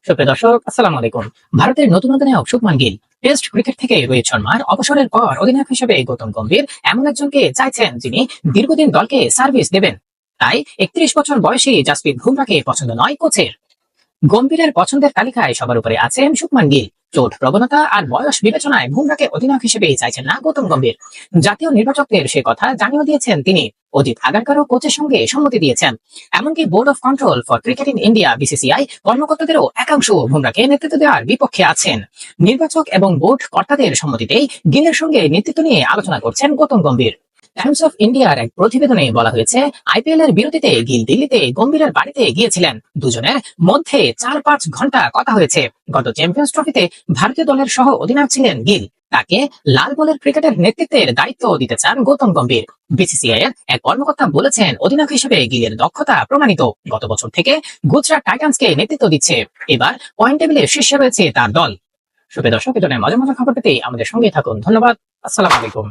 সুপ্রিয় দর্শক, আসসালামু আলাইকুম। ভারতের নতুন অধিনায়ক শুভমান গিল টেস্ট ক্রিকেট থেকে রোহিত শর্মার অবসরের পর অধিনায়ক হিসেবে গৌতম গম্ভীর এমন একজনকে চাইছেন যিনি দীর্ঘদিন দলকে সার্ভিস দেবেন। তাই 31 বছর বয়সী জাসপ্রীত বুমরাকে পছন্দ নয় কোচের। গম্ভীরের পছন্দের তালিকায় সবার উপরে আছেন শুভমান গিল। চোট প্রবণতা আর বয়স বিবেচনায় বুমরাকে অধিনায়ক হিসেবে চাইছেন না গৌতম গম্ভীর। জাতীয় নির্বাচকদের সে কথা জানিয়ে দিয়েছেন তিনি। অজিত আগারকারও কোচের সঙ্গে সম্মতি দিয়েছেন। এমনকি board of control for cricket in India BCCI কর্মকর্তাদেরও একাংশ বুমরাকে নেতৃত্ব দেওয়ার বিপক্ষে আছেন। নির্বাচক এবং বোর্ড কর্তাদের সম্মতিতেই গিলের সঙ্গে নেতৃত্ব নিয়ে আলোচনা করছেন গৌতম গম্ভীর। টাইমস অফ ইন্ডিয়ার এক প্রতিবেদনে বলা হয়েছে, আইপিএল এর বিরতিতে গিল দিল্লিতে গম্ভীরের বাড়িতে গিয়েছিলেন। দুজনের মধ্যে 4-5 ঘন্টা কথা হয়েছে। গত চ্যাম্পিয়ন্স ট্রফিতে ভারতীয় দলের সহ অধিনায়ক ছিলেন গিল। তাকে লাল বলের ক্রিকেটের নেতৃত্বের দায়িত্ব দিতে চান গৌতম গম্ভীর। বিসিসিআই এর এক কর্মকর্তা বলেছেন, অধিনায়ক হিসেবে গিলের দক্ষতা প্রমাণিত। গত বছর থেকে গুজরাট টাইটান্সকে নেতৃত্ব দিচ্ছে। এবার পয়েন্ট টেবিলের শীর্ষে রয়েছে তার দল। সুপ্রিয় দর্শক, এই ধরনের মজার মজার খবর পেতে আমাদের সঙ্গে থাকুন। ধন্যবাদ। আসসালামু আলাইকুম।